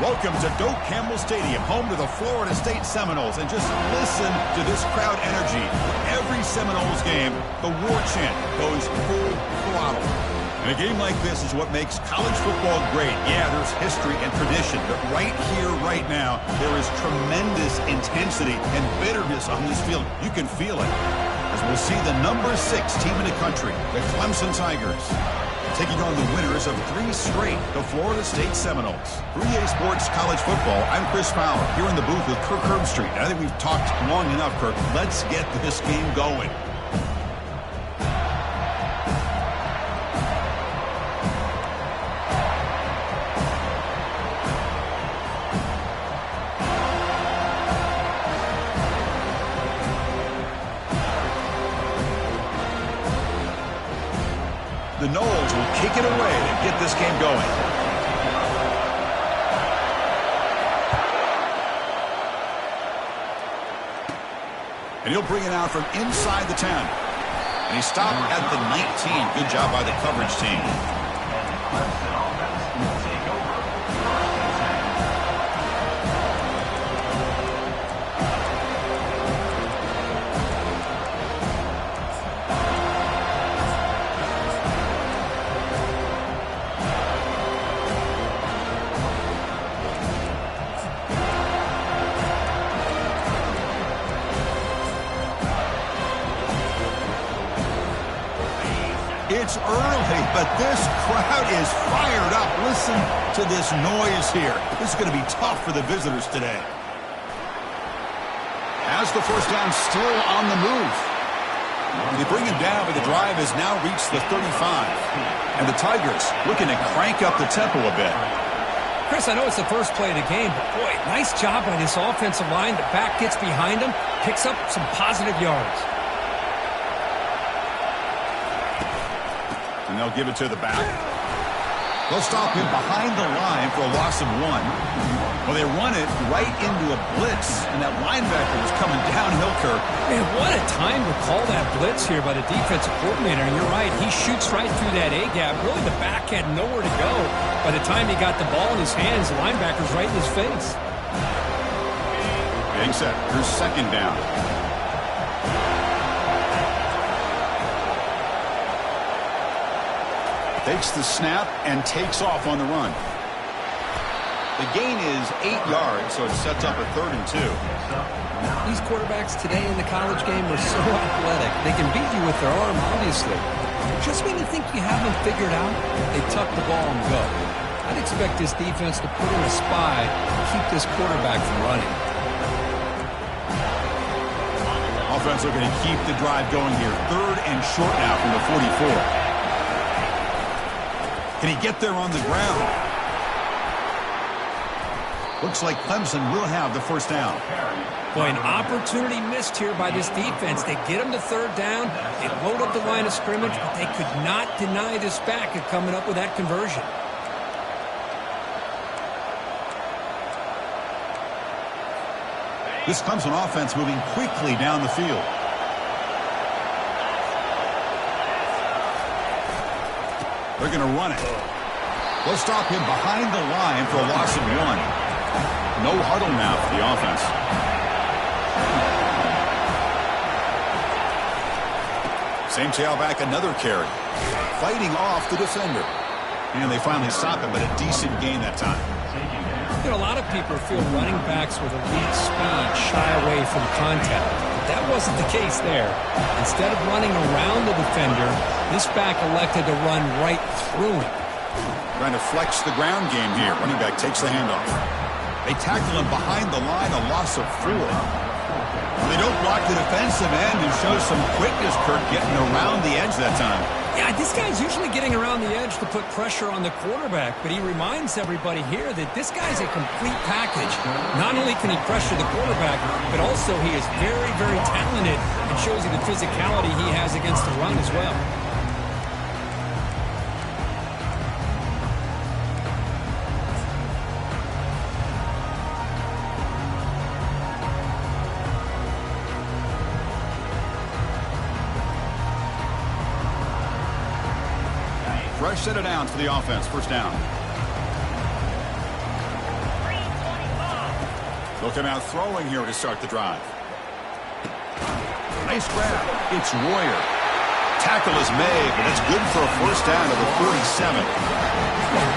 Welcome to Doak Campbell Stadium, home to the Florida State Seminoles. And just listen to this crowd energy. Every Seminoles game, the war chant goes full throttle. And a game like this is what makes college football great. Yeah, there's history and tradition, but right here, right now, there is tremendous intensity and bitterness on this field. You can feel it. As we'll see the number 6 team in the country, the Clemson Tigers, taking on the winners of 3 straight, the Florida State Seminoles. 3A Sports College Football, I'm Chris Fowler, here in the booth with Kirk Herbstreit. I think we've talked long enough, Kirk. Let's get this game going. The Noles will kick it away to get this game going. And he'll bring it out from inside the 10. And he stopped at the 19. Good job by the coverage team. It's early, but this crowd is fired up. Listen to this noise here. This is going to be tough for the visitors today. As the first down, still on the move. They bring him down, but the drive has now reached the 35. And the Tigers looking to crank up the tempo a bit. Chris, I know it's the first play of the game, but boy, nice job by this offensive line. The back gets behind him, picks up some positive yards. And they'll give it to the back. They'll stop him behind the line for a loss of 1. Well, they run it right into a blitz, and that linebacker was coming downhill, Kirk. Man, what a time to call that blitz here by the defensive coordinator. And you're right, he shoots right through that A-gap. Really, the back had nowhere to go. By the time he got the ball in his hands, the linebacker's right in his face. Being set, here's second down. Takes the snap and takes off on the run. The gain is 8 yards, so it sets up a 3rd and 2. These quarterbacks today in the college game are so athletic. They can beat you with their arm, obviously. Just when you think you have them figured out, they tuck the ball and go. I'd expect this defense to put in a spy to keep this quarterback from running. Offense looking to keep the drive going here. 3rd and short now from the 44. Can he get there on the ground? Looks like Clemson will have the first down. Boy, an opportunity missed here by this defense. They get him to 3rd down. They load up the line of scrimmage, but they could not deny this back of coming up with that conversion. This Clemson offense moving quickly down the field. They're going to run it. They'll stop him behind the line for a loss of 1. No huddle now for the offense. Same tailback, another carry. Fighting off the defender. And they finally stop him, but a decent gain that time. You know, a lot of people feel running backs with elite speed shy away from contact. That wasn't the case there. Instead of running around the defender, this back elected to run right through him. Trying to flex the ground game here. Running back takes the handoff. They tackle him behind the line, a loss of 4. They don't block the defensive end and show some quickness, Kirk, getting around the edge that time. Yeah, this guy's usually getting around the edge to put pressure on the quarterback, but he reminds everybody here that this guy's a complete package. Not only can he pressure the quarterback, but also he is very, very talented and shows you the physicality he has against the run as well. Fresh set of downs for the offense. First down. He'll come out throwing here to start the drive. Nice grab. It's Royer. Tackle is made, but it's good for a first down to the 47.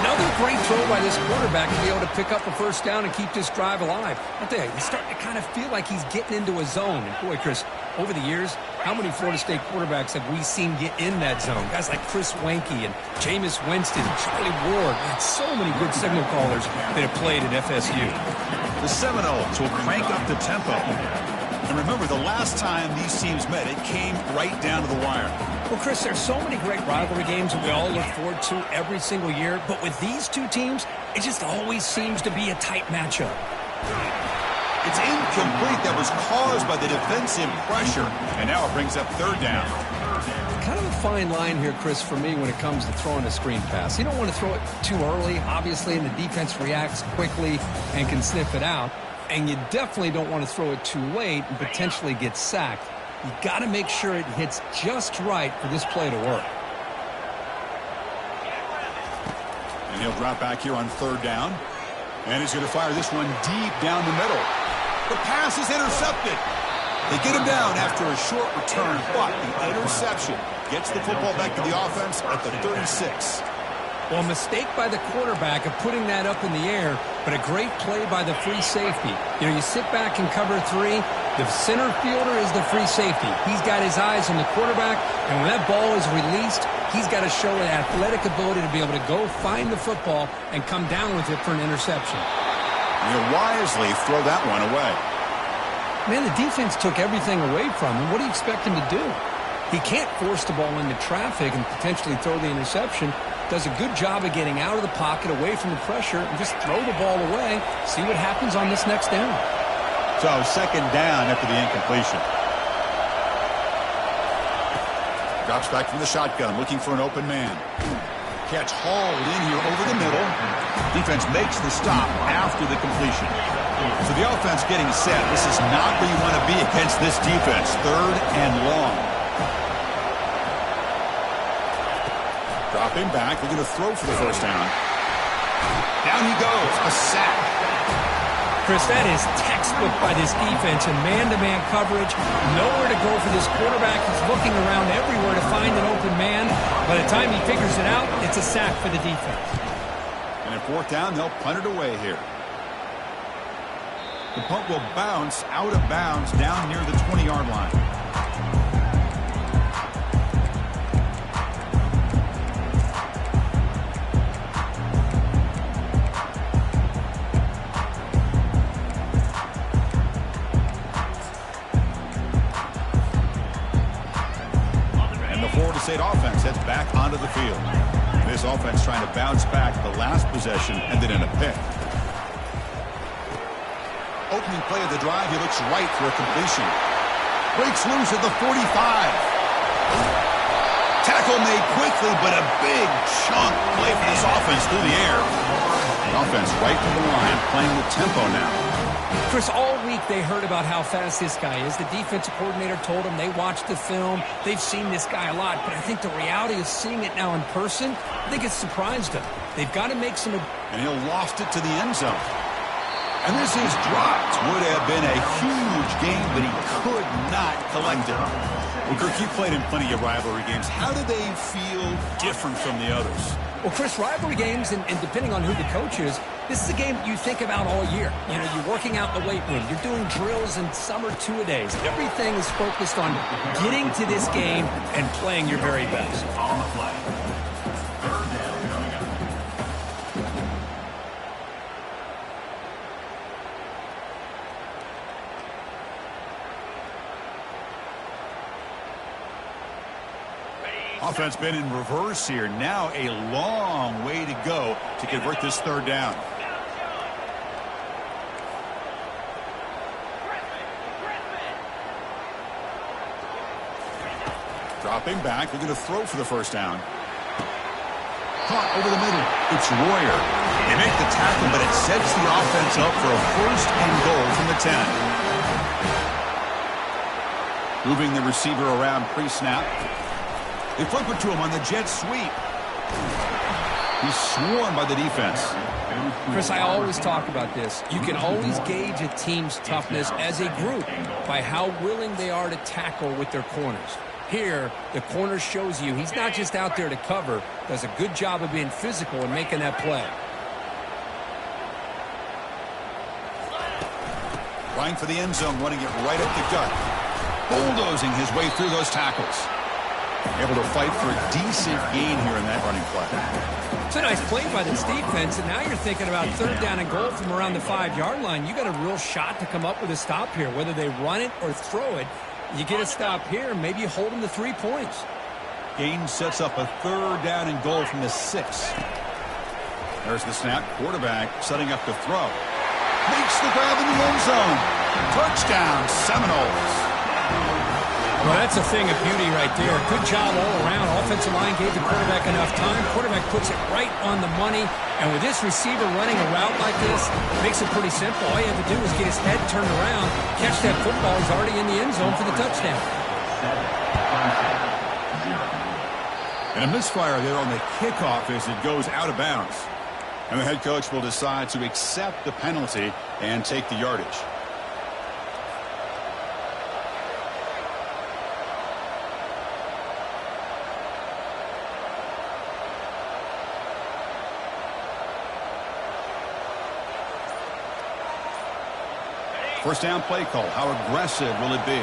Another great throw by this quarterback to be able to pick up a first down and keep this drive alive. I tell you, he's starting to kind of feel like he's getting into a zone. And boy, Chris, over the years, how many Florida State quarterbacks have we seen get in that zone? Guys like Chris Wanke and Jameis Winston, Charlie Ward, and so many good signal callers that have played at FSU. The Seminoles will crank up the tempo. And remember, the last time these teams met, it came right down to the wire. Well, Chris, there's so many great rivalry games that we all look forward to every single year. But with these two teams, it just always seems to be a tight matchup. It's incomplete. That was caused by the defensive pressure. And now it brings up third down. Kind of a fine line here, Chris, for me when it comes to throwing a screen pass. You don't want to throw it too early, obviously, and the defense reacts quickly and can sniff it out. And you definitely don't want to throw it too late and potentially get sacked. You got to make sure it hits just right for this play to work. And he'll drop back here on third down. And he's going to fire this one deep down the middle. The pass is intercepted. They get him down after a short return, but the interception gets the football back to the offense at the 36. Well, a mistake by the quarterback of putting that up in the air, but a great play by the free safety. You know, you sit back and cover three. The center fielder is the free safety. He's got his eyes on the quarterback, and when that ball is released, he's got to show an athletic ability to be able to go find the football and come down with it for an interception. He'll wisely throw that one away. Man, the defense took everything away from him. What do you expect him to do? He can't force the ball into traffic and potentially throw the interception. Does a good job of getting out of the pocket, away from the pressure, and just throw the ball away. See what happens on this next down. So second down after the incompletion. Drops back from the shotgun, looking for an open man. Catch hauled in here over the middle. Defense makes the stop after the completion. So the offense getting set. This is not where you want to be against this defense. Third and long. Dropping back. They're going to throw for the first down. Down he goes. A sack. Chris, that is textbook by this defense and man-to-man coverage. Nowhere to go for this quarterback. He's looking around everywhere to find an open man. By the time he figures it out, it's a sack for the defense. And at fourth down, they'll punt it away here. The punt will bounce out of bounds down near the 20-yard line. State offense heads back onto the field. This offense trying to bounce back the last possession ended in a pick. Opening play of the drive, he looks right for a completion. Breaks loose at the 45. Tackle made quickly, but a big chunk play for this offense through the air. The offense right to the line, playing with tempo now. Chris, all week they heard about how fast this guy is. The defensive coordinator told them they watched the film. They've seen this guy a lot, but I think the reality of seeing it now in person, I think it's surprised them. They've got to make some... And he'll loft it to the end zone. And this is dropped. Would have been a huge game, but he could not collect it. Well, Kirk, you played in plenty of rivalry games. How do they feel different from the others? Well, Chris, rivalry games, and depending on who the coach is, this is a game you think about all year. You know, you're working out in the weight room. You're doing drills and summer two-a-days. Everything is focused on getting to this game and playing your very best. On the play. Third down coming up. Offense been in reverse here. Now a long way to go to convert this third down. Dropping back. They're going to throw for the first down. Caught over the middle. It's Royer. They make the tackle, but it sets the offense up for a first and goal from the 10. Moving the receiver around pre-snap. They flip it to him on the jet sweep. He's swarmed by the defense. Chris, I always talk about this. You can always gauge a team's toughness as a group by how willing they are to tackle with their corners. Here, the corner shows you he's not just out there to cover, does a good job of being physical and making that play. Trying for the end zone, running it right up the gut. Bulldozing his way through those tackles. Able to fight for a decent gain here in that running play. It's a nice play by this defense, and now you're thinking about third down and goal from around the 5-yard line. You got a real shot to come up with a stop here. Whether they run it or throw it, you get a stop here, maybe you hold them to 3 points. Gain sets up a third down and goal from the 6. There's the snap. Quarterback setting up to throw. Makes the grab in the end zone. Touchdown, Seminoles. Well, that's a thing of beauty right there. Good job all around. Offensive line gave the quarterback enough time. Quarterback puts it right on the money. And with this receiver running a route like this, it makes it pretty simple. All you have to do is get his head turned around, catch that football. He's already in the end zone for the touchdown. And a misfire there on the kickoff as it goes out of bounds. And the head coach will decide to accept the penalty and take the yardage. First down play call. How aggressive will it be?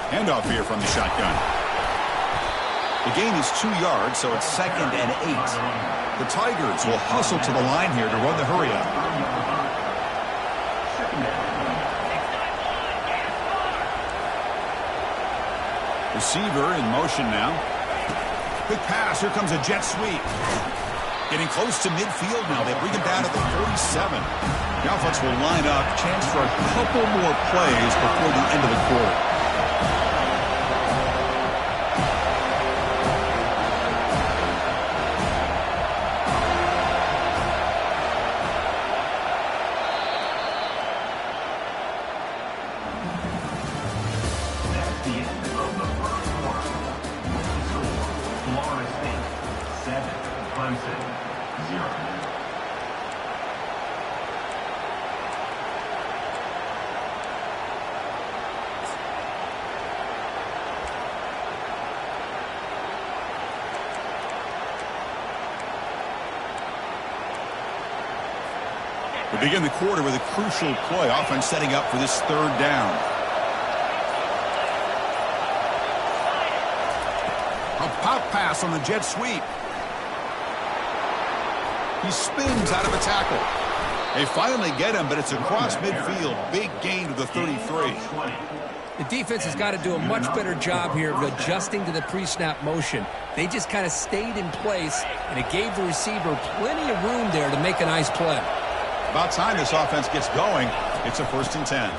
Handoff here from the shotgun. The gain is 2 yards, so it's 2nd and 8. The Tigers will hustle to the line here to run the hurry up. Receiver in motion now. Quick pass. Here comes a jet sweep. Getting close to midfield now. They bring him down to the 47. The offense will line up. Chance for a couple more plays before the end of the quarter. We begin the quarter with a crucial play. Offense setting up for this third down. A pop pass on the jet sweep. He spins out of a tackle. They finally get him, but it's across midfield. Big gain to the 33. The defense has got to do a much better job here of adjusting to the pre-snap motion. They just kind of stayed in place, and it gave the receiver plenty of room there to make a nice play. About time this offense gets going. It's a 1st and 10.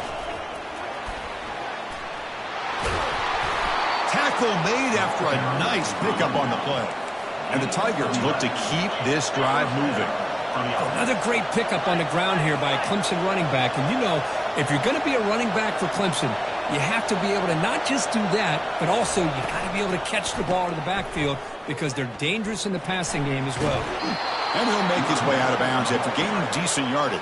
Tackle made after a nice pickup on the play. And the Tigers look to keep this drive moving. Another great pickup on the ground here by a Clemson running back. And you know, if you're going to be a running back for Clemson, you have to be able to not just do that, but also you got to be able to catch the ball in the backfield because they're dangerous in the passing game as well. And he'll make his way out of bounds after gaining decent yardage.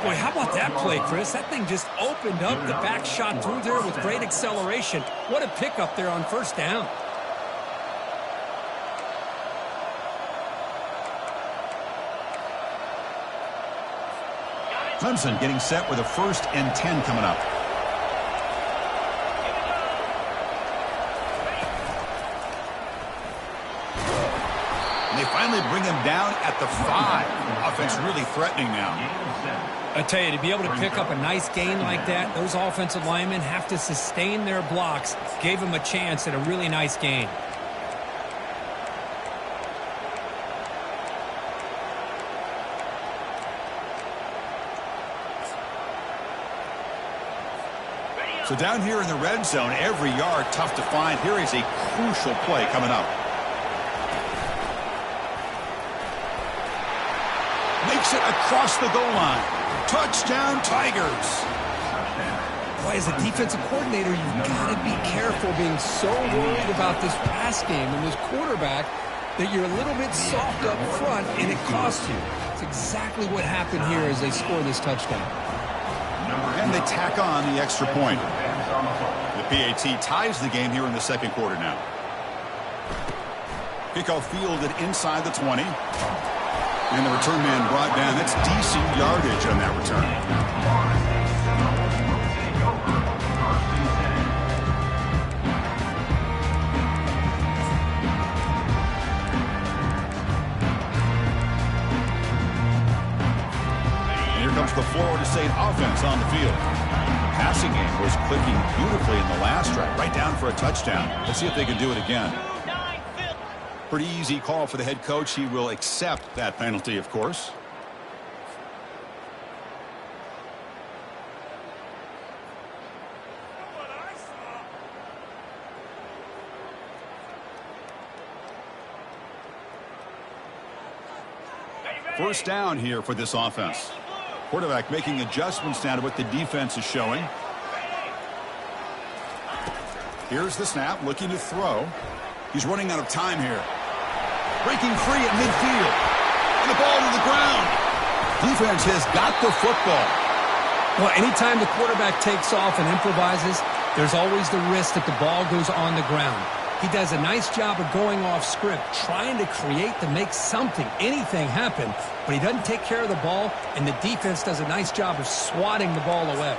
Boy, how about that play, Chris? That thing just opened up. The back shot through there with great acceleration. What a pickup there on 1st down. Clemson getting set with a 1st and 10 coming up. They finally bring him down at the 5. Offense really threatening now. I tell you, to be able to pick up a nice gain like that, those offensive linemen have to sustain their blocks. Gave him a chance at a really nice gain. So down here in the red zone, every yard tough to find. Here is a crucial play coming up. Makes it across the goal line. Touchdown, Tigers. Boy, as a defensive coordinator, you've got to be careful being so worried about this pass game and this quarterback that you're a little bit soft up front, and it costs you. It's exactly what happened here as they score this touchdown. And they tack on the extra point. The PAT ties the game here in the second quarter now. Kickoff fielded inside the 20. And the return man brought down. That's decent yardage on that return. Comes the Florida State offense on the field. The passing game was clicking beautifully in the last drive, right down for a touchdown. Let's see if they can do it again. Pretty easy call for the head coach. He will accept that penalty, of course. First down here for this offense. Quarterback making adjustments now to what the defense is showing. Here's the snap, looking to throw. He's running out of time here. Breaking free at midfield. And the ball to the ground. Defense has got the football. Well, anytime the quarterback takes off and improvises, there's always the risk that the ball goes on the ground. He does a nice job of going off script, trying to create to make something, anything happen, but he doesn't take care of the ball, and the defense does a nice job of swatting the ball away.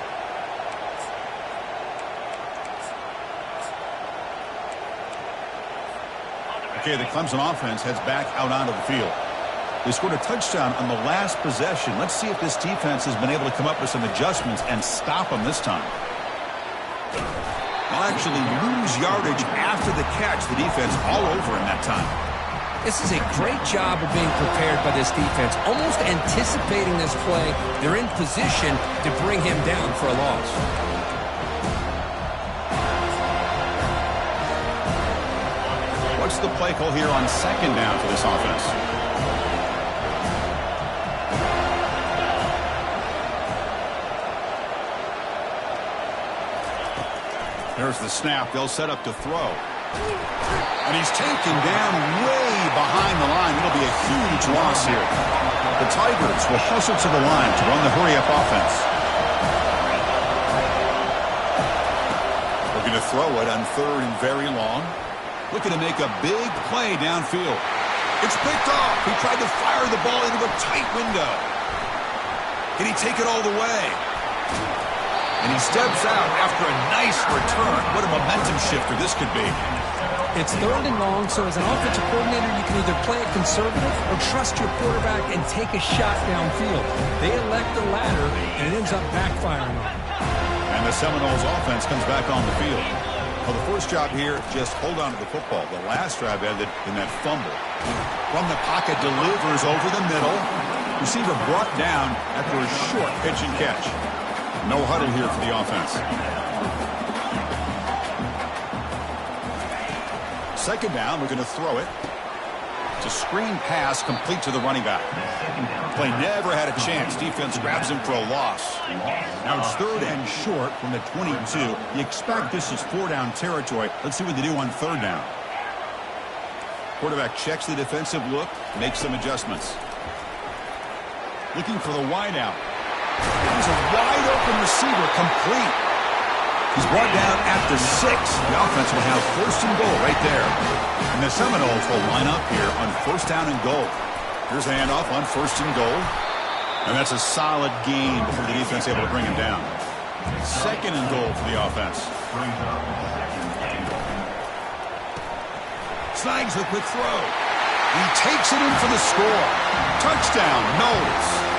Okay, the Clemson offense heads back out onto the field. They scored a touchdown on the last possession. Let's see if this defense has been able to come up with some adjustments and stop them this time. They'll actually lose yardage after the catch. The defense all over him that time. This is a great job of being prepared by this defense, almost anticipating this play. They're in position to bring him down for a loss. What's the play call here on second down for this offense? There's the snap. They'll set up to throw. And he's taken down way behind the line. It'll be a huge loss here. The Tigers will hustle to the line to run the hurry-up offense. Looking to throw it on third and very long. Looking to make a big play downfield. It's picked off. He tried to fire the ball into a tight window. Can he take it all the way? And he steps out after a nice return. What a momentum shifter this could be. It's third and long, so as an offensive coordinator, you can either play it conservative or trust your quarterback and take a shot downfield. They elect the latter, and it ends up backfiring on them. And the Seminoles offense comes back on the field. Well, the first job here, just hold on to the football. The last drive ended in that fumble. From the pocket, delivers over the middle. Receiver brought down after a short pitch and catch. No huddle here for the offense. Second down, we're going to throw it. It's a screen pass complete to the running back. Play never had a chance. Defense grabs him for a loss. Now it's third and short from the 22. You expect this is four-down territory. Let's see what they do on third down. Quarterback checks the defensive look, makes some adjustments. Looking for the wideout. He's a wide-open receiver, complete. He's brought down at the 6. The offense will have first and goal right there. And the Seminoles will line up here on first down and goal. Here's the handoff on first and goal. And that's a solid gain before the defense able to bring him down. Second and goal for the offense. Snags the quick throw. He takes it in for the score. Touchdown, noles.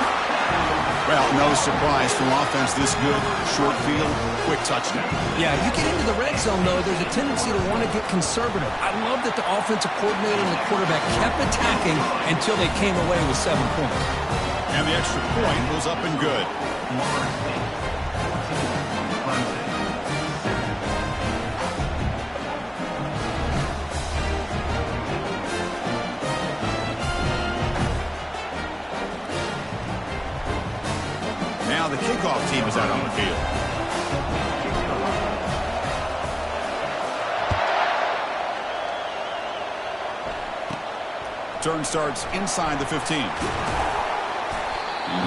Well, no surprise from offense this good. Short field, quick touchdown. Yeah, you get into the red zone, though, there's a tendency to want to get conservative. I love that the offensive coordinator and the quarterback kept attacking until they came away with 7 points. And the extra point was up and good. Now the kickoff team is out on the field. Return starts inside the 15. And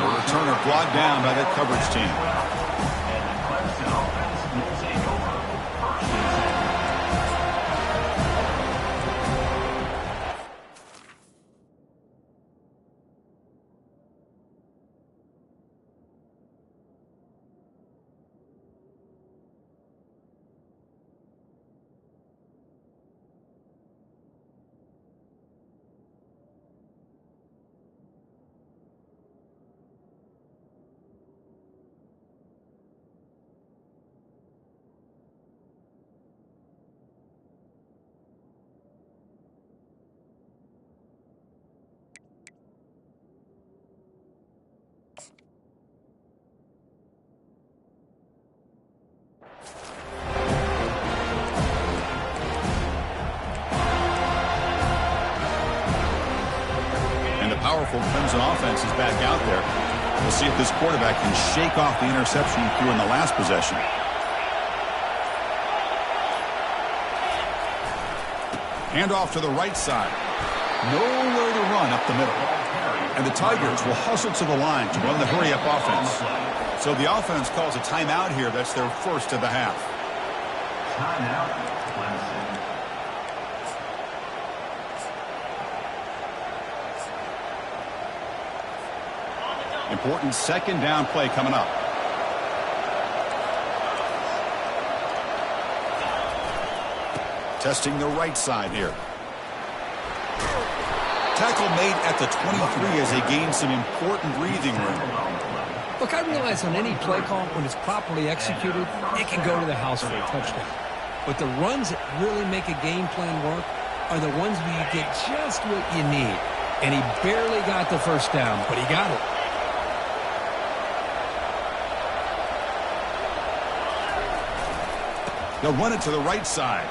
the returner brought down by that coverage team. And the Clemson offense will take over first and 10. Powerful Clemson offense is back out there. We'll see if this quarterback can shake off the interception he threw in the last possession. Handoff to the right side. Nowhere to run up the middle. And the Tigers will hustle to the line to run the hurry-up offense. So the offense calls a timeout here. That's their first of the half. Timeout, Clemson. Important second down play coming up. Testing the right side here. Tackle made at the 23 as they gain some important breathing room. Look, I realize on any play call, when it's properly executed, it can go to the house for a touchdown. But the runs that really make a game plan work are the ones where you get just what you need. And he barely got the first down, but he got it. They'll run it to the right side.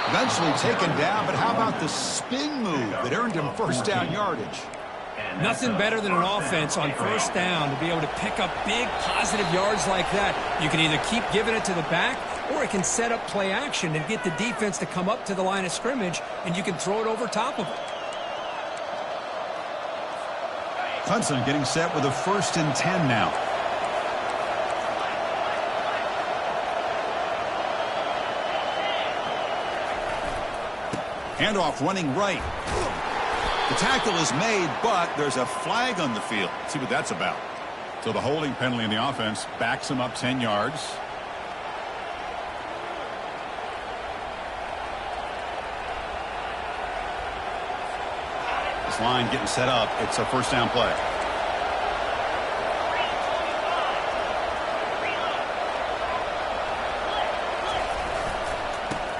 Eventually taken down, but how about the spin move that earned him first down yardage? Nothing better than an offense on first down to be able to pick up big positive yards like that. You can either keep giving it to the back, or it can set up play action and get the defense to come up to the line of scrimmage, and you can throw it over top of it. Clemson getting set with a 1st and 10 now. Handoff running right. The tackle is made, but there's a flag on the field. Let's see what that's about. So the holding penalty in the offense backs him up 10 yards. This line getting set up. It's a first down play.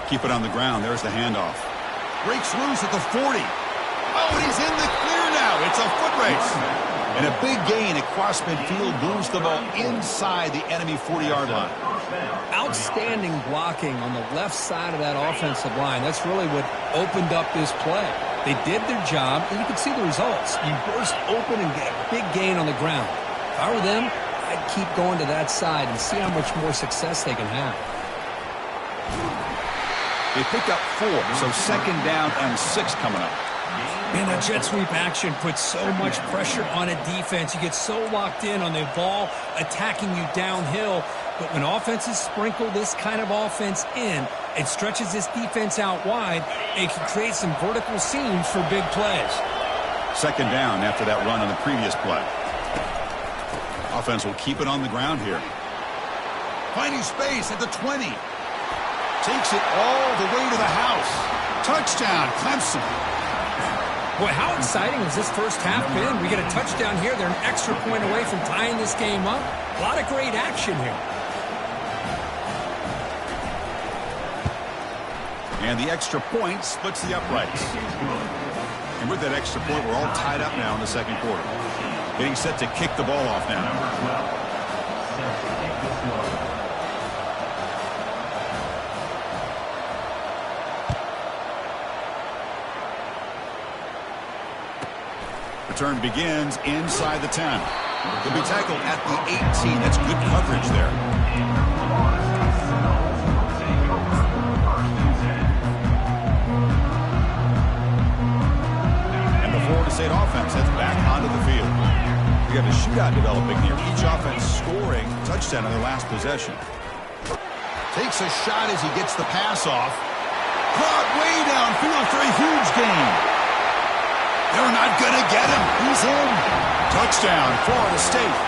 Keep it on the ground. There's the handoff. Breaks loose at the 40. Oh, and he's in the clear now. It's a foot race. And a big gain across midfield moves the ball inside the enemy 40-yard line. Outstanding blocking on the left side of that offensive line. That's really what opened up this play. They did their job, and you can see the results. You burst open and get a big gain on the ground. If I were them, I'd keep going to that side and see how much more success they can have. They pick up 4, so 2nd down and 6 coming up. Man, that jet sweep action puts so much pressure on a defense. You get so locked in on the ball attacking you downhill. But when offenses sprinkle this kind of offense in, it stretches this defense out wide. It can create some vertical seams for big plays. 2nd down after that run on the previous play. Offense will keep it on the ground here. Finding space at the 20. Takes it all the way to the house. Touchdown, Clemson. Boy, how exciting has this first half been? We get a touchdown here. They're an extra point away from tying this game up. A lot of great action here. And the extra point splits the uprights. And with that extra point, we're all tied up now in the second quarter. Getting set to kick the ball off now. Return begins inside the 10. He'll be tackled at the 18. That's good coverage there. State offense heads back onto the field. We have a shootout developing here. Each offense scoring a touchdown on their last possession. Takes a shot as he gets the pass off. Caught way downfield for a huge gain. They're not going to get him. He's in. Touchdown, Florida State.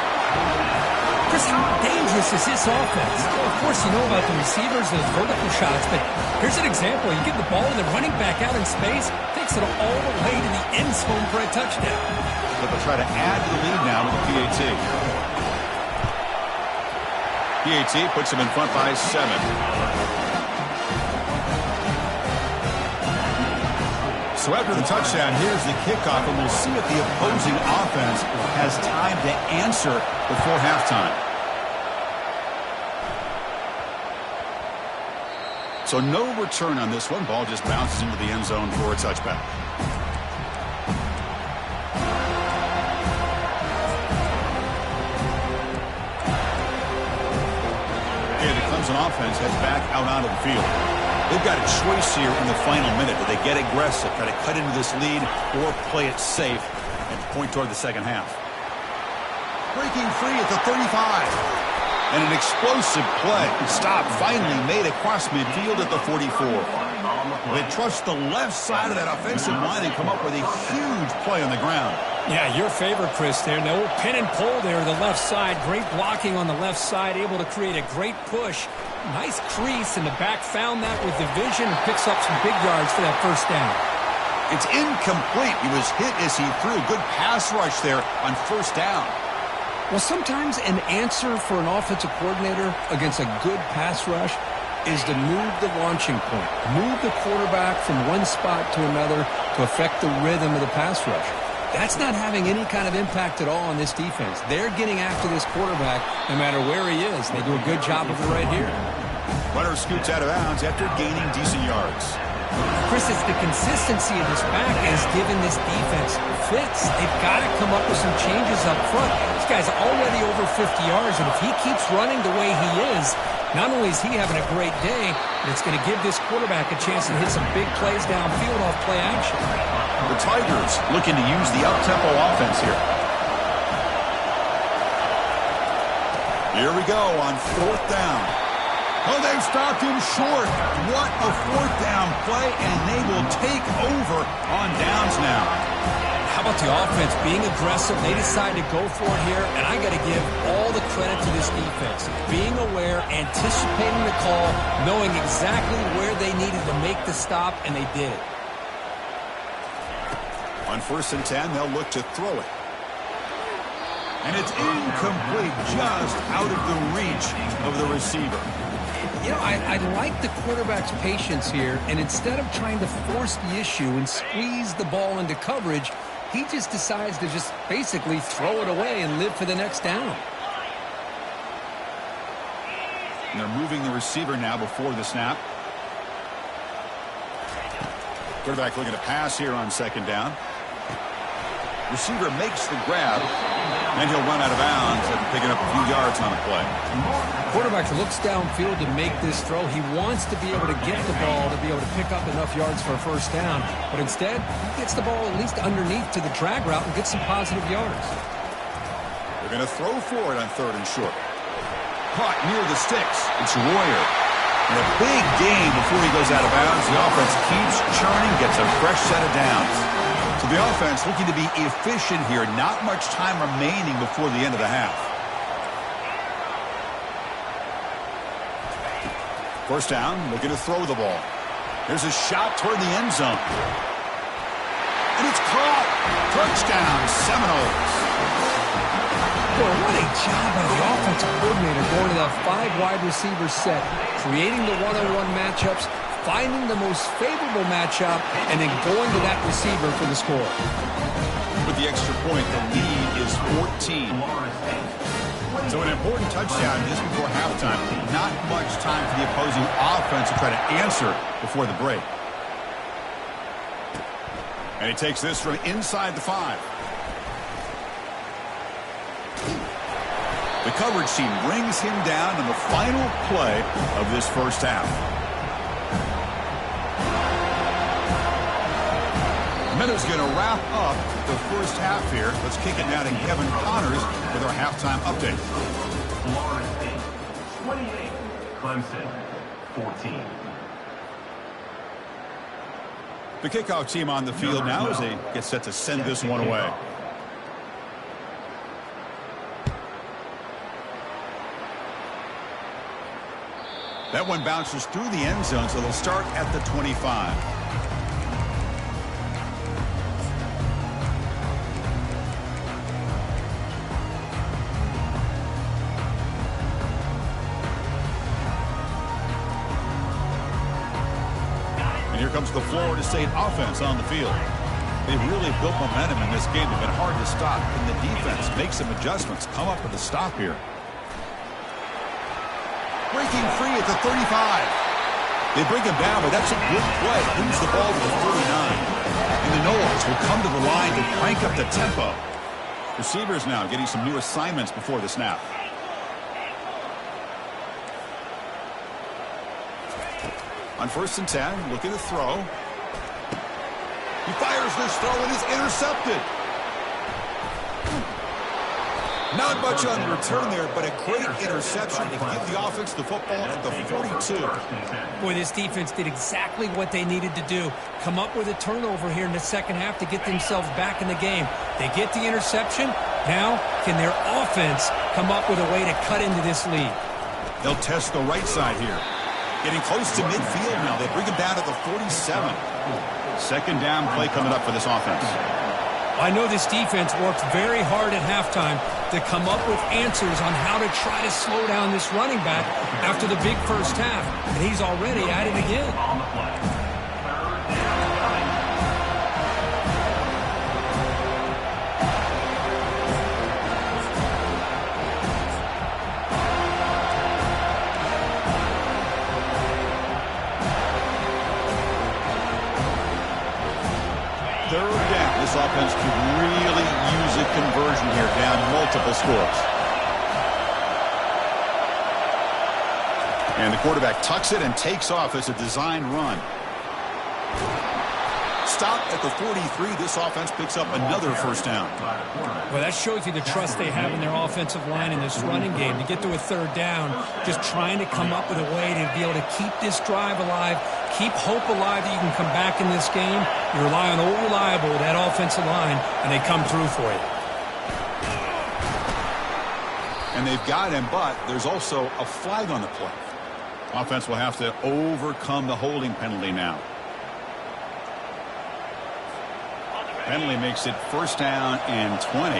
Chris, how dangerous is this offense? Well, of course, you know about the receivers and vertical shots, but here's an example. You give the ball and the running back out in space, takes it all the way to the end zone for a touchdown. But they'll try to add to the lead now with the PAT. PAT puts them in front by 7. So after the touchdown, here's the kickoff, and we'll see if the opposing offense has time to answer before halftime. So no return on this one. Ball just bounces into the end zone for a touchback. Okay, the Clemson offense heads back out onto the field. They've got a choice here in the final minute. Do they get aggressive, try to cut into this lead, or play it safe and point toward the second half? Breaking free at the 35. And an explosive play. Stop finally made across midfield at the 44. They trust the left side of that offensive line and come up with a huge play on the ground. Yeah, your favorite, Chris, there. No pin and pull there, the left side. Great blocking on the left side, able to create a great push. Nice crease, and the back found that with the vision and picks up some big yards for that first down. It's incomplete. He was hit as he threw. Good pass rush there on first down. Well, sometimes an answer for an offensive coordinator against a good pass rush is to move the launching point. Move the quarterback from one spot to another to affect the rhythm of the pass rush. That's not having any kind of impact at all on this defense. They're getting after this quarterback no matter where he is. They do a good job of it right here. Runner scoots out of bounds after gaining decent yards. Chris, it's the consistency of this back has given this defense fits. They've got to come up with some changes up front. This guy's already over 50 yards, and if he keeps running the way he is, not only is he having a great day, but it's going to give this quarterback a chance to hit some big plays downfield off play action. The Tigers looking to use the up-tempo offense here. Here we go on fourth down. Oh, they've stopped him short. What a fourth down play, and they will take over on downs now. How about the offense being aggressive? They decide to go for it here, and I got to give all the credit to this defense. Being aware, anticipating the call, knowing exactly where they needed to make the stop, and they did it. On 1st and 10, they'll look to throw it. And it's incomplete, just out of the reach of the receiver. You know, I like the quarterback's patience here, and instead of trying to force the issue and squeeze the ball into coverage, he just decides to just basically throw it away and live for the next down. And they're moving the receiver now before the snap. Quarterback looking to pass here on second down. Receiver makes the grab, and he'll run out of bounds after picking up a few yards on the play. Quarterback looks downfield to make this throw. He wants to be able to get the ball to be able to pick up enough yards for a first down, but instead, he gets the ball at least underneath to the drag route and gets some positive yards. They're going to throw for it on 3rd and short. Caught near the sticks. It's Royer. And a big gain before he goes out of bounds. The offense keeps churning, gets a fresh set of downs. So the offense looking to be efficient here. Not much time remaining before the end of the half. First down, looking to throw the ball. There's a shot toward the end zone. And it's caught. Touchdown, Seminoles. Well, what a job by the offensive coordinator going to that 5 wide receiver set, creating the one-on-one matchups, finding the most favorable matchup, and then going to that receiver for the score. With the extra point, the lead is 14. So an important touchdown just before halftime. Not much time for the opposing offense to try to answer before the break. And he takes this from inside the 5. The coverage team brings him down in the final play of this first half. Minutes going to wrap up the first half here. Let's kick it now to Kevin Connors with our halftime update. Florida State 28, Clemson 14. The kickoff team on the field now as they get set to send this one away. That one bounces through the end zone, so they'll start at the 25. And here comes the Florida State offense on the field. They've really built momentum in this game. They've been hard to stop. And the defense makes some adjustments, come up with a stop here. Breaking free at the 35. They bring him down, but that's a good play. Moves the ball to the 49. And the noles will come to the line to crank up the tempo. Receivers now getting some new assignments before the snap. On 1st and 10, looking to throw. He fires this throw and is intercepted. Not much on the return there, but a great interception to give the offense the football at the 42. Boy, this defense did exactly what they needed to do. Come up with a turnover here in the second half to get themselves back in the game. They get the interception. Now, can their offense come up with a way to cut into this lead? They'll test the right side here. Getting close to midfield now. They bring him down to the 47. Second down play coming up for this offense. I know this defense worked very hard at halftime to come up with answers on how to try to slow down this running back after the big first half. And he's already at it again. On the play. Third down. This offense could really use a conversion here, down multiple scores. And the quarterback tucks it and takes off as a design run. Stop at the 43. This offense picks up another first down. Well, that shows you the trust they have in their offensive line in this running game. To get to a third down, just trying to come up with a way to be able to keep this drive alive, keep hope alive that you can come back in this game. You rely on old reliable, that offensive line, and they come through for you. And they've got him, but there's also a flag on the play. Offense will have to overcome the holding penalty now. Penalty makes it first down and 20.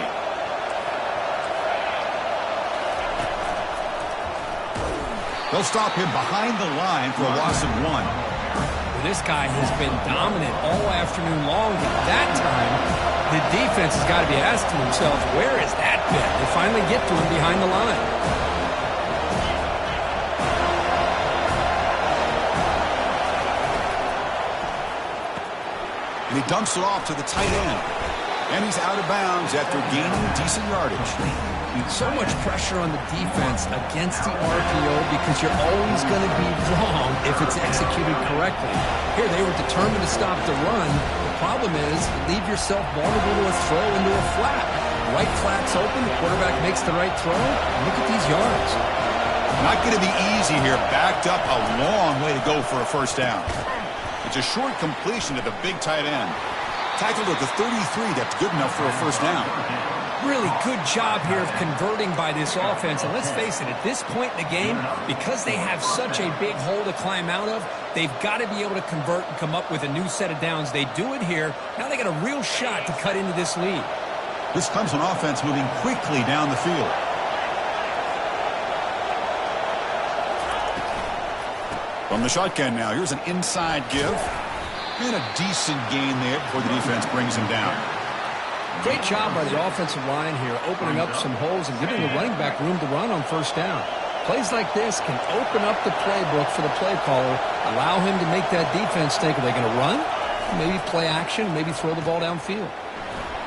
They'll stop him behind the line for a loss of 1. Well, this guy has been dominant all afternoon long, but that time the defense has got to be asking themselves, where is that been? They finally get to him behind the line. And he dumps it off to the tight end. And he's out of bounds after gaining decent yardage. So much pressure on the defense against the RPO because you're always going to be wrong if it's executed correctly. Here, they were determined to stop the run. The problem is you leave yourself vulnerable to a throw into a flat. Right flat's open. The quarterback makes the right throw. Look at these yards. Not going to be easy here. Backed up a long way to go for a first down. It's a short completion to the big tight end. Tackled at the 33. That's good enough for a first down. Really good job here of converting by this offense. And let's face it, at this point in the game, because they have such a big hole to climb out of, they've got to be able to convert and come up with a new set of downs. They do it here. Now they got a real shot to cut into this lead. This comes on offense moving quickly down the field. From the shotgun now, here's an inside give. And a decent gain there before the defense brings him down. Great job by the offensive line here, opening up some holes and giving the running back room to run on first down. Plays like this can open up the playbook for the play caller, allow him to make that defense think, are they going to run? Maybe play action, maybe throw the ball downfield.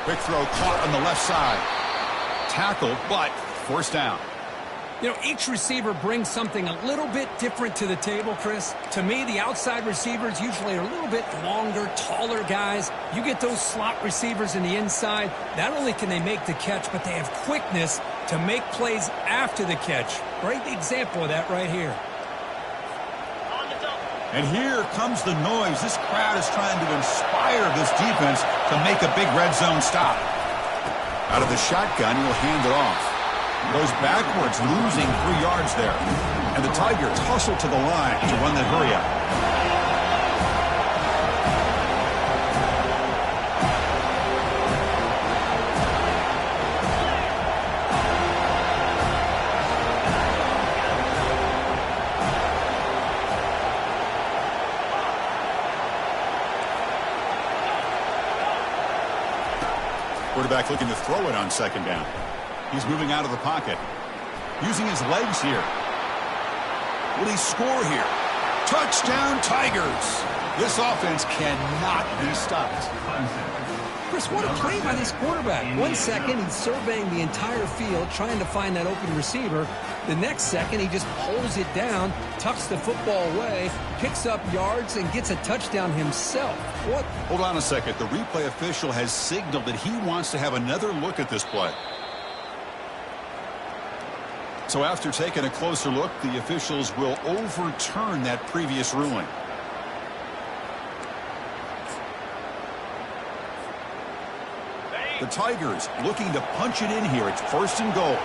Quick throw caught on the left side. Tackled, but first down. You know, each receiver brings something a little bit different to the table, Chris. To me, the outside receivers usually are a little bit longer, taller guys. You get those slot receivers in the inside, not only can they make the catch, but they have quickness to make plays after the catch. Great example of that right here. And here comes the noise. This crowd is trying to inspire this defense to make a big red zone stop. Out of the shotgun, he'll hand it off. Goes backwards, losing 3 yards there. And the Tigers hustle to the line to run the hurry up. Quarterback looking to throw it on second down. He's moving out of the pocket. Using his legs here. Will he score here? Touchdown, Tigers! This offense cannot be stopped. Chris, what a play by this quarterback. 1 second, he's surveying the entire field, trying to find that open receiver. The next second, he just pulls it down, tucks the football away, picks up yards, and gets a touchdown himself. What? Hold on a second. The replay official has signaled that he wants to have another look at this play. So after taking a closer look, the officials will overturn that previous ruling. The Tigers looking to punch it in here. It's 1st and goal.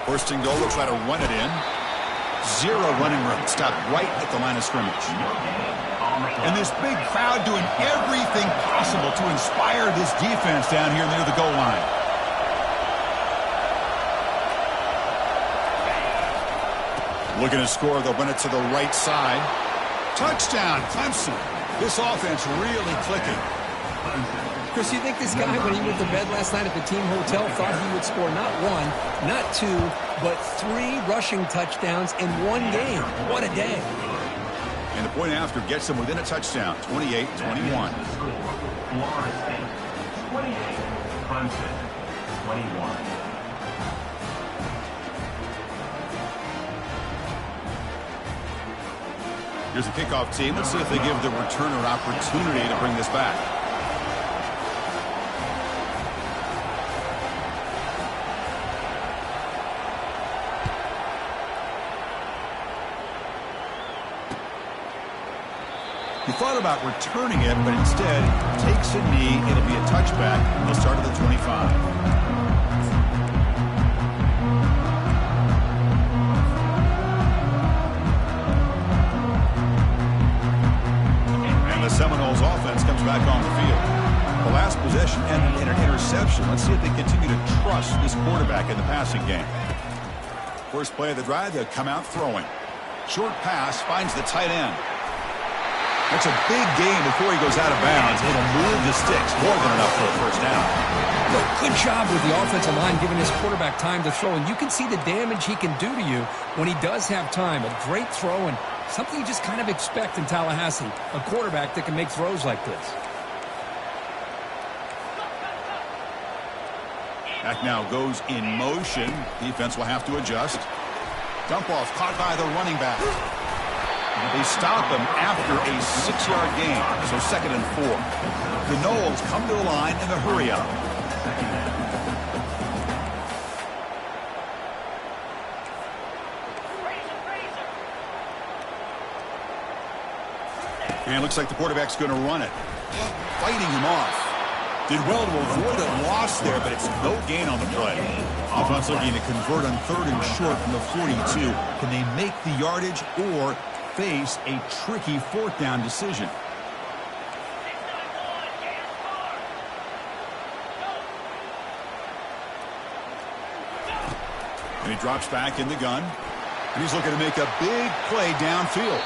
1st and goal, they'll try to run it in. 0 running room. Stopped right at the line of scrimmage. And this big crowd doing everything possible to inspire this defense down here near the goal line. Looking to score, they'll run it to the right side. Touchdown, Clemson. This offense really clicking. Chris, you think this guy, when he went to bed last night at the team hotel, thought he would score not 1, not 2, but 3 rushing touchdowns in 1 game? What a day. And the point after gets them within a touchdown, 28-21. Florida State, 28, Clemson, 21. Here's the kickoff team. Let's see if they give the returner opportunity to bring this back. He thought about returning it, but instead takes a knee. It'll be a touchback. They'll start at the 25. The Seminoles offense comes back on the field. The last possession ended in an interception. Let's see if they continue to trust this quarterback in the passing game. First play of the drive, they'll come out throwing. Short pass finds the tight end. That's a big gain before he goes out of bounds. It'll move the sticks more than enough for a first down. Look, good job with the offensive line giving his quarterback time to throw, and you can see the damage he can do to you when he does have time. A great throw and something you just kind of expect in Tallahassee, a quarterback that can make throws like this. Back now goes in motion. Defense will have to adjust. Dump off caught by the running back. They stop him after a 6-yard gain, so 2nd and 4. The Noles come to the line in a hurry up. And it looks like the quarterback's going to run it. Fighting him off. Did well to avoid a loss there, but it's no gain on the play. Offense looking to convert on 3rd and short from the 42. Can they make the yardage or face a tricky 4th down decision? And he drops back in the gun. And he's looking to make a big play downfield.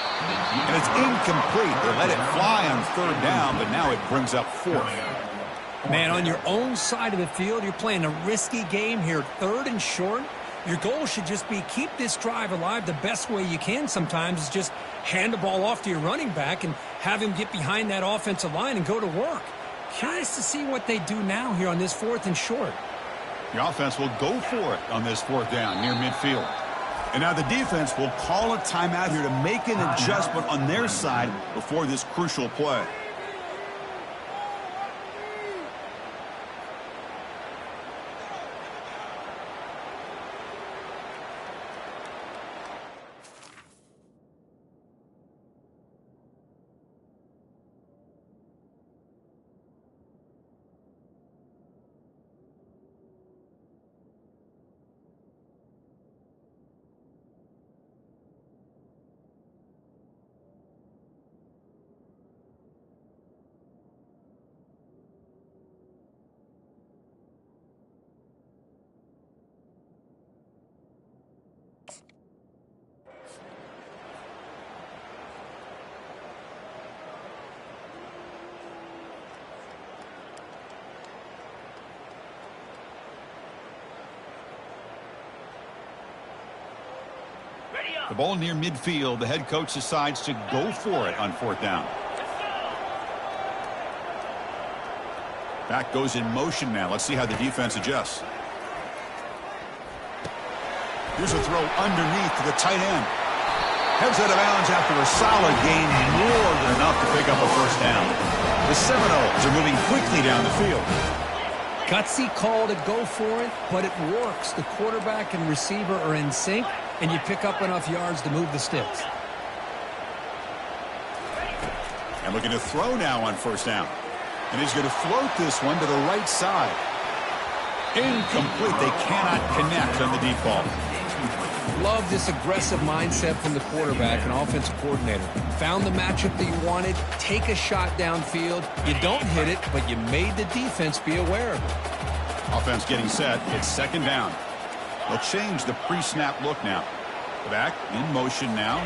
And it's incomplete. They let it fly on 3rd down, but now it brings up 4th. Man, on your own side of the field, you're playing a risky game here. 3rd and short. Your goal should just be keep this drive alive the best way you can sometimes is just hand the ball off to your running back and have him get behind that offensive line and go to work. Curious to see what they do now here on this 4th and short. The offense will go for it on this fourth down near midfield. And now the defense will call a timeout here to make an adjustment on their side before this crucial play. The ball near midfield. The head coach decides to go for it on fourth down. Back goes in motion now. Let's see how the defense adjusts. Here's a throw underneath to the tight end. Heads out of bounds after a solid gain, more than enough to pick up a first down. The Seminoles are moving quickly down the field. Gutsy call to go for it, but it works. The quarterback and receiver are in sync, and you pick up enough yards to move the sticks. And looking to throw now on first down. And he's going to float this one to the right side. Incomplete. They cannot connect on the deep ball. Love this aggressive mindset from the quarterback and offensive coordinator. Found the matchup that you wanted, take a shot downfield. You don't hit it, but you made the defense be aware of it. Offense getting set. It's second down. They'll change the pre-snap look now. Back in motion now.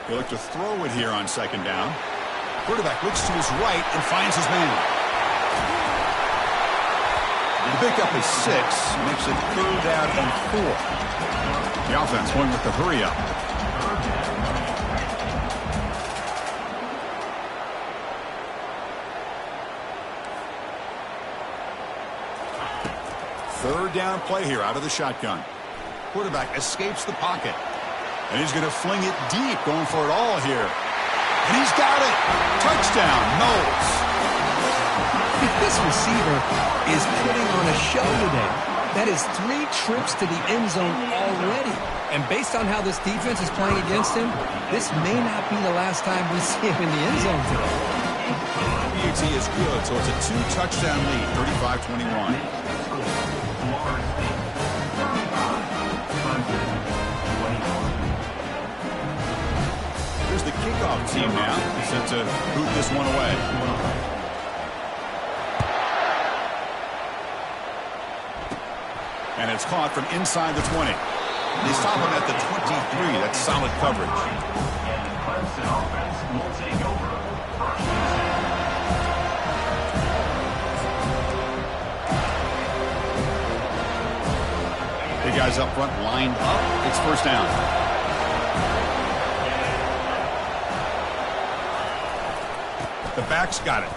They look to throw it here on second down. Quarterback looks to his right and finds his man. The pickup is 6. Makes it third down and 4. The offense going with the hurry up. Third down play here out of the shotgun. Quarterback escapes the pocket. And he's going to fling it deep, going for it all here. And he's got it. Touchdown, noles. This receiver is putting on a show today. That is 3 trips to the end zone already. And based on how this defense is playing against him, this may not be the last time we see him in the end zone today. PAT is good, so it's a 2-touchdown lead, 35-21. Here's the kickoff team now, set to boot this one away. And it's caught from inside the 20. They stop him at the 23. That's solid coverage. And the Clemson offense will take over. Big guys up front lined up. It's first down. The back's got it.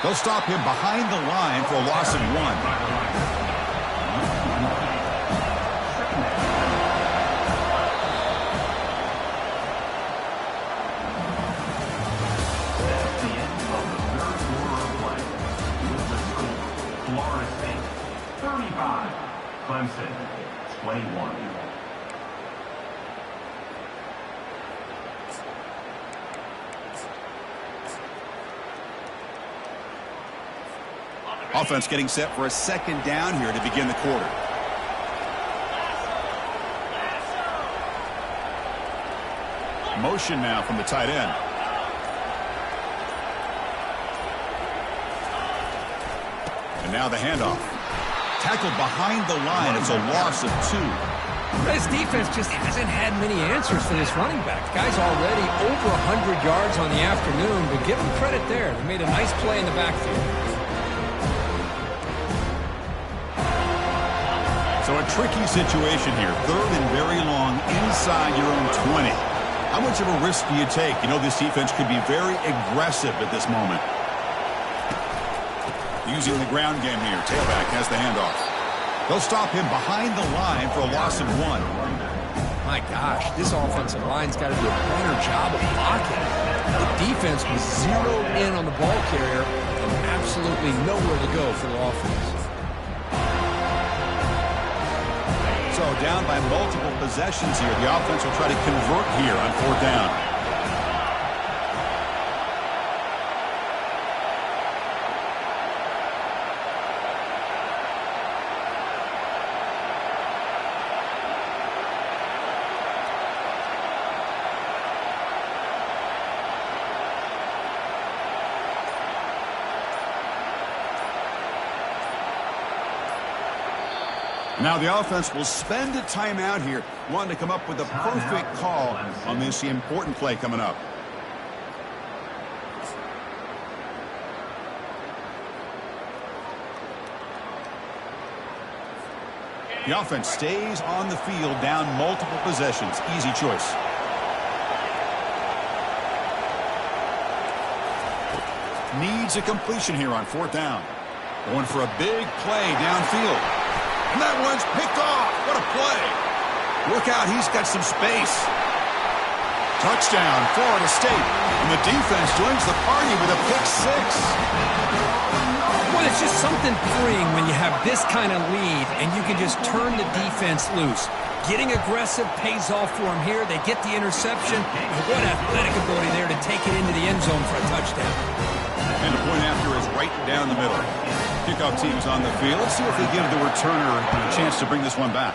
They'll stop him behind the line for a loss of 1. Clemson, 21. Offense getting set for a second down here to begin the quarter. Motion now from the tight end. And now the handoff. Tackled behind the line. It's a loss of 2. This defense just hasn't had many answers for this running back. Guy's already over 100 yards on the afternoon, but give him credit there. They made a nice play in the backfield. So a tricky situation here. Third and very long inside your own 20. How much of a risk do you take? You know this defense could be very aggressive at this moment. The using the ground game here. Tailback has the handoff. They'll stop him behind the line for a loss of 1. My gosh, this offensive line's got to do a better job of blocking. The defense was zeroed in on the ball carrier and absolutely nowhere to go for the offense. So down by multiple possessions here. The offense will try to convert here on 4th down. Now the offense will spend a timeout here, wanting to come up with the perfect call on this important play coming up. The offense stays on the field down multiple possessions. Easy choice. Needs a completion here on 4th down. Going for a big play downfield. And that one's picked off. What a play. Look out, he's got some space. Touchdown, Florida State. And the defense joins the party with a pick 6. Well, it's just something freeing when you have this kind of lead and you can just turn the defense loose. Getting aggressive pays off for them here. They get the interception. And what athletic ability there to take it into the end zone for a touchdown. And the point after is right down the middle. Kickoff team's on the field. Let's see if they give the returner a chance to bring this one back.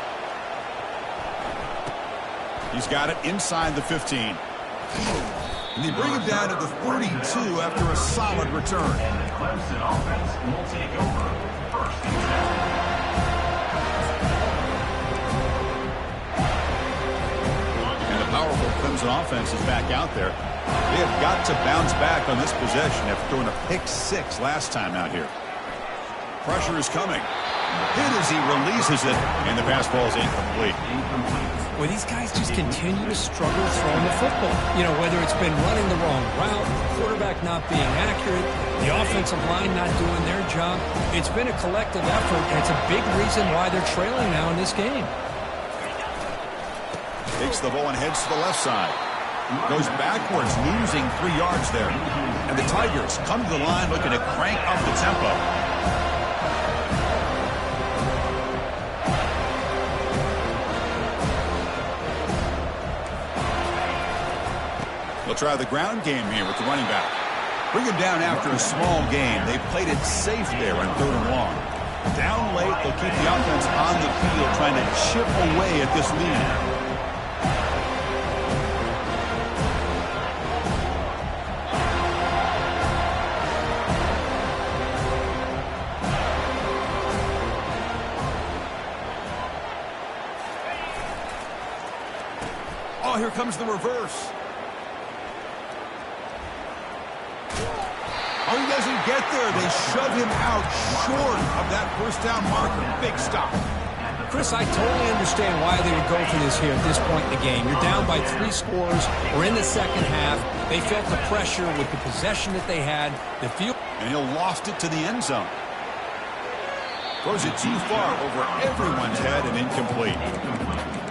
He's got it inside the 15. And they bring him down to the 32 after a solid return. And the Clemson offense will take over 1st and 10. And the powerful Clemson offense is back out there. They have got to bounce back on this possession after throwing a pick 6 last time out here. Pressure is coming. Hit as he releases it, and the pass ball is incomplete. Well, these guys just continue to struggle throwing the football. You know, whether it's been running the wrong route, quarterback not being accurate, the offensive line not doing their job. It's been a collective effort, and it's a big reason why they're trailing now in this game. Takes the ball and heads to the left side. Goes backwards, losing 3 yards there. And the Tigers come to the line looking to crank up the tempo. They'll try the ground game here with the running back. Bring him down after a small gain. They played it safe there on 3rd and long. Down late, they'll keep the offense on the field trying to chip away at this lead. Oh, here comes the reverse. Oh, he doesn't get there. They shove him out short of that 1st down marker. Big stop. Chris, I totally understand why they would go for this here at this point in the game. You're down by 3 scores. We're in the second half. They felt the pressure with the possession that they had. The field, and he'll loft it to the end zone. Throws it too far over everyone's head and incomplete.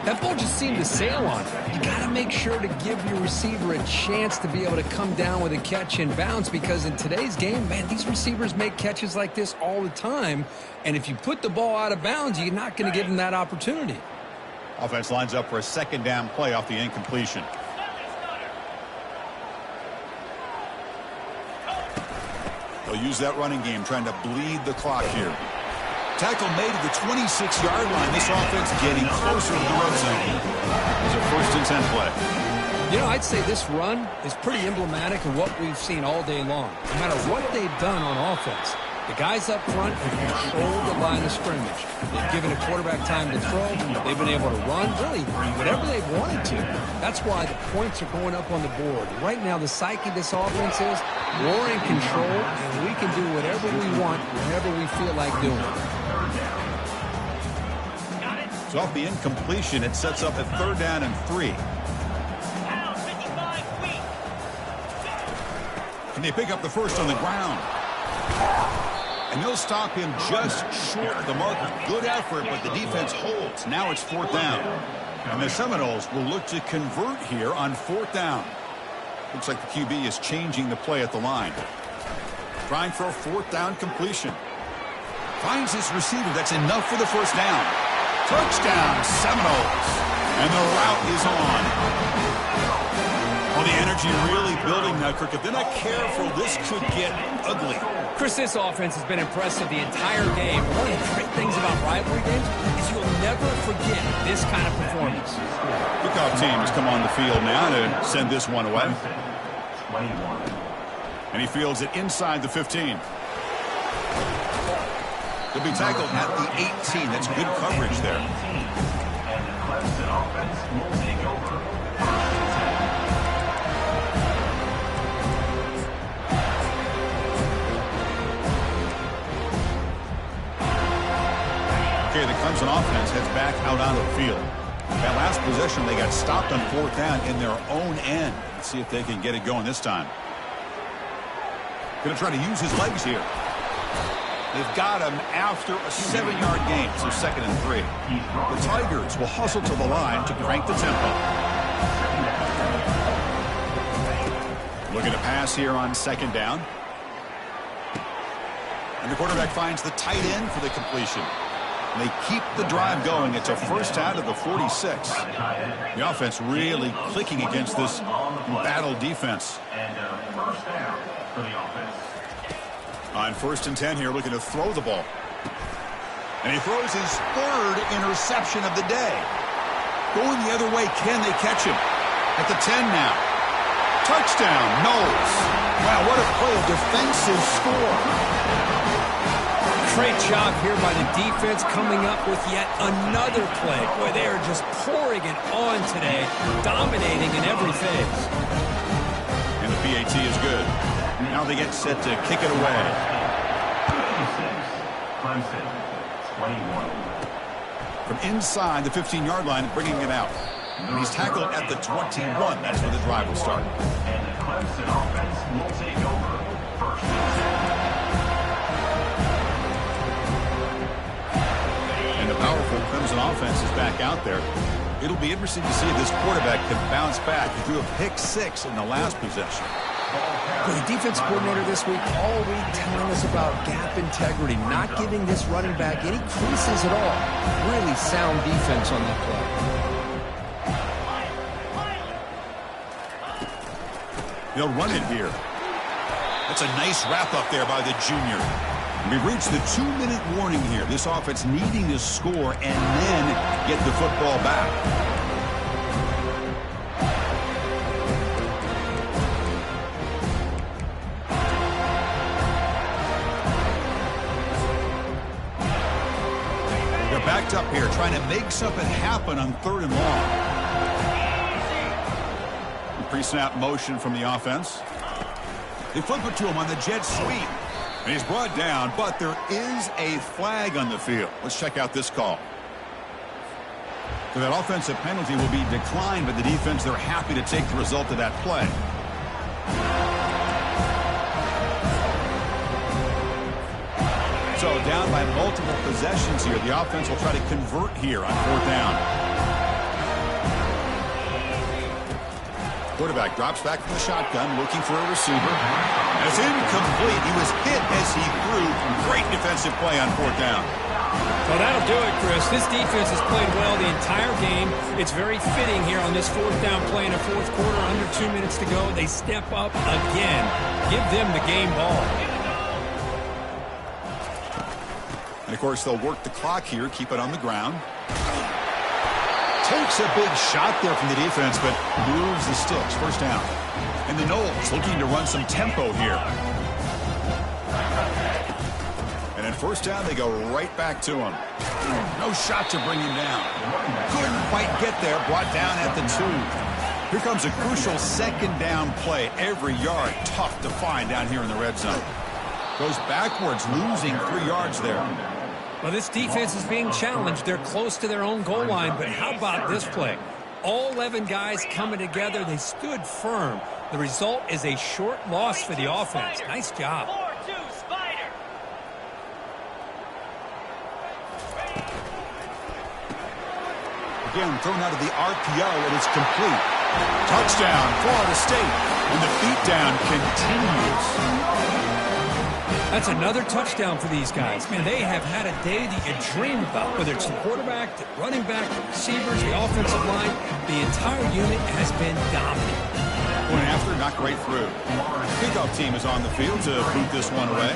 that ball just seemed to sail on it. You got to make sure to give your receiver a chance to be able to come down with a catch and bounce, because in today's game, man, these receivers make catches like this all the time. And if you put the ball out of bounds, you're not going to give them that opportunity. Offense lines up for a 2nd down play off the incompletion. They'll use that running game, trying to bleed the clock here. Tackle made at the 26-yard line. This offense getting closer to the red zone. It's a 1st and 10 play. You know, I'd say this run is pretty emblematic of what we've seen all day long. No matter what they've done on offense, the guys up front have controlled the line of scrimmage. They've given a quarterback time to throw. They've been able to run, really, whatever they've wanted to. That's why the points are going up on the board. Right now, the psyche of this offense is we're in control, and we can do whatever we want, whenever we feel like doing it. So off the incompletion, it sets up a 3rd down and 3. And they pick up the first on the ground. And they'll stop him just short of the marker. Good effort, but the defense holds. Now it's 4th down. And the Seminoles will look to convert here on 4th down. Looks like the QB is changing the play at the line. Trying for a 4th down completion. Finds his receiver. That's enough for the 1st down. Touchdown, Seminoles. And the route is on. Well, the energy really building now, Kirk. If they're not careful, this could get ugly. Chris, this offense has been impressive the entire game. One of the great things about rivalry games is you'll never forget this kind of performance. Kickoff team has come on the field now to send this one away. 21. And he fields it inside the 15. He'll be tackled at the 18. That's good coverage there. And the Clemson offense will take over. 1st and 10. Okay, the Clemson offense heads back out onto the field. That last possession, they got stopped on 4th down in their own end. Let's see if they can get it going this time. Going to try to use his legs here. They've got him after a 7-yard gain, so 2nd and 3. The Tigers will hustle to the line to crank the tempo. Looking to pass here on 2nd down. And the quarterback finds the tight end for the completion. And they keep the drive going. It's a 1st down to the 46. The offense really clicking against this battle defense. And 1st down for the offense. On 1st and 10 here, looking to throw the ball. And he throws his 3rd interception of the day. Going the other way, can they catch him? At the 10 now. Touchdown, noles. Wow, what a play, a defensive score. Great job here by the defense coming up with yet another play. Boy, they are just pouring it on today, dominating in every phase. And the PAT is good. Now they get set to kick it away. 56. Clemson, 21. From inside the 15-yard line, bringing it out. And he's tackled at the 21. That's where the drive will start. And the Clemson offense will take over. 1st and 10. And the powerful Clemson offense is back out there. It'll be interesting to see if this quarterback can bounce back. He threw a pick-6 in the last possession. The defense coordinator this week all week telling us about gap integrity, not giving this running back any creases at all. Really sound defense on that play. They'll run it here. That's a nice wrap-up there by the junior. We've reached the 2-minute warning here. This offense needing to score and then get the football back. Backed up here, trying to make something happen on 3rd and long. Pre-snap motion from the offense. They flip it to him on the jet sweep. And he's brought down, but there is a flag on the field. Let's check out this call. So that offensive penalty will be declined by the defense. They're happy to take the result of that play. So down by multiple possessions here. The offense will try to convert here on 4th down. Quarterback drops back from the shotgun, looking for a receiver. And it's incomplete. He was hit as he threw. Great defensive play on 4th down. Well, that'll do it, Chris. This defense has played well the entire game. It's very fitting here on this 4th down play in the 4th quarter. Under 2 minutes to go. They step up again. Give them the game ball. And, of course, they'll work the clock here, keep it on the ground. Takes a big shot there from the defense, but moves the sticks. 1st down. And the Noles looking to run some tempo here. And then 1st down, they go right back to him. No shot to bring him down. Couldn't quite get there, brought down at the 2. Here comes a crucial 2nd down play. Every yard tough to find down here in the red zone. Goes backwards, losing 3 yards there. Well, this defense is being challenged. They're close to their own goal line, but how about this play? All 11 guys coming together. They stood firm. The result is a short loss for the offense. Nice job. Again, thrown out of the RPO, and it's complete. Touchdown, Florida State. And the beatdown continues. That's another touchdown for these guys. Man, they have had a day that you dream about, whether it's the quarterback, the running back, the receivers, the offensive line. The entire unit has been dominant. Going after, not great through. Kickoff team is on the field to boot this one away.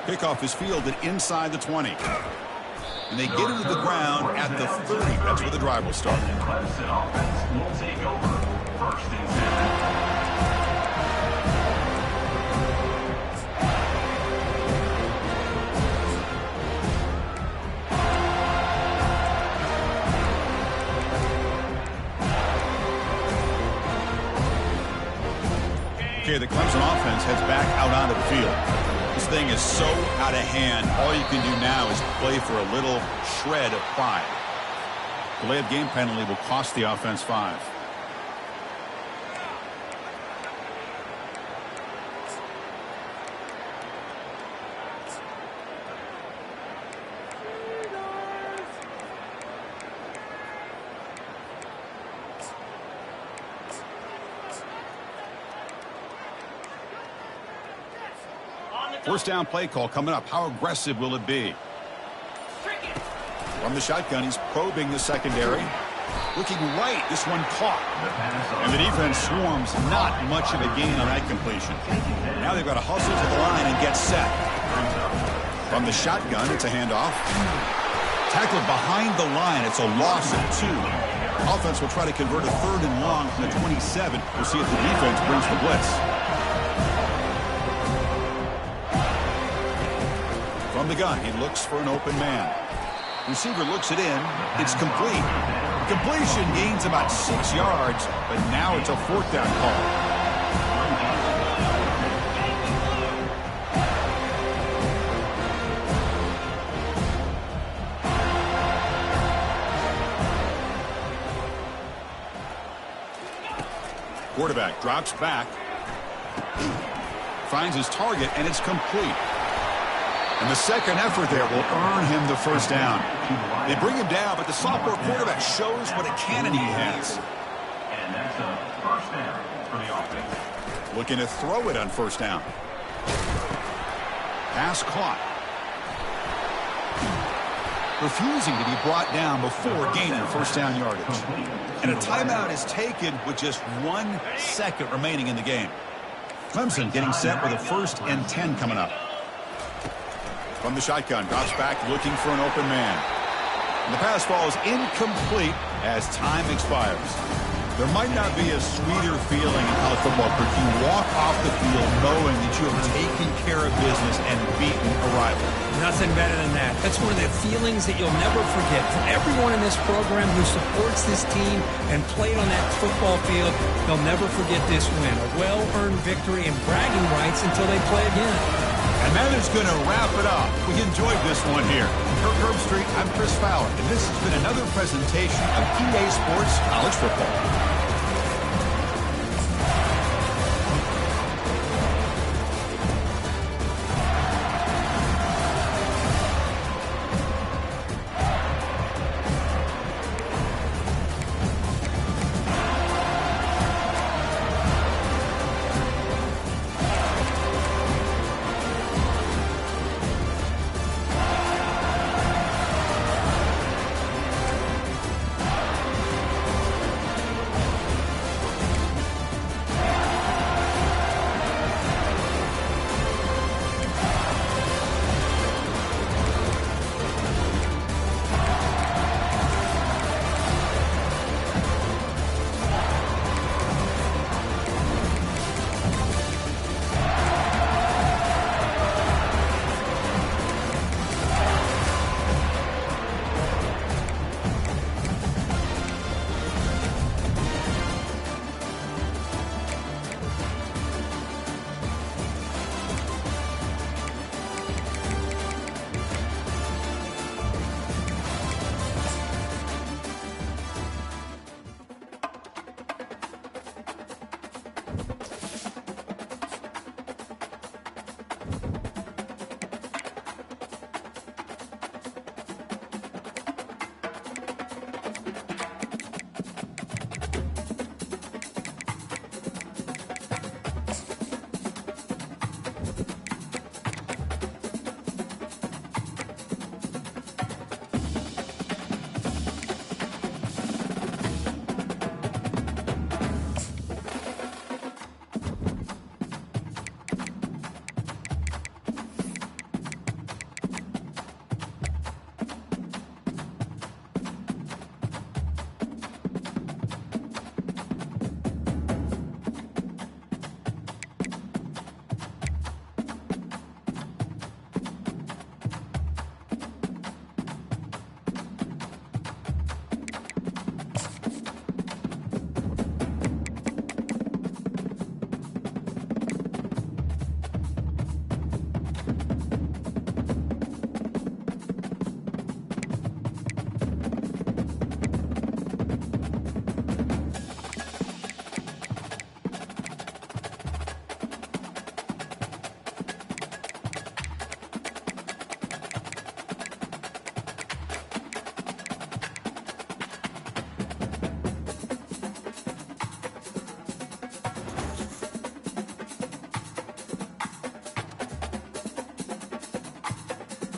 Kickoff is fielded inside the 20. And they get it to the ground at the 30. That's where the drive will start. Clemson offense will take over. First and 10. Okay, the Clemson offense heads back out onto the field. This thing is so out of hand, all you can do now is play for a little shred of pride. Delay of game penalty will cost the offense 5. First down play call coming up. How aggressive will it be? From the shotgun, he's probing the secondary. Looking right, this one caught. And the defense swarms, not much of a gain on that completion. Now they've got to hustle to the line and get set. From the shotgun, it's a handoff. Tackled behind the line, it's a loss of 2. Offense will try to convert a 3rd and long from the 27. We'll see if the defense brings the blitz. From the gun, he looks for an open man. Receiver looks it in. It's complete. Completion gains about 6 yards, but now it's a 4th down call. Quarterback drops back. Finds his target, and it's complete. And the second effort there will earn him the first down. They bring him down, but the sophomore quarterback shows what a cannon he has. And that's a first down for the offense. Looking to throw it on first down. Pass caught. Refusing to be brought down before gaining first down yardage. And a timeout is taken with just 1 second remaining in the game. Clemson getting set with a 1st and 10 coming up. From the shotgun, drops back looking for an open man. And the pass falls incomplete as time expires. There might not be a sweeter feeling in college football if you walk off the field knowing that you have taken care of business and beaten a rival. Nothing better than that. That's one of the feelings that you'll never forget. For everyone in this program who supports this team and played on that football field, they'll never forget this win. A well-earned victory and bragging rights until they play again. And that is going to wrap it up. We enjoyed this one here. Kirk Herbstreit, I'm Chris Fowler, and this has been another presentation of EA Sports College Football.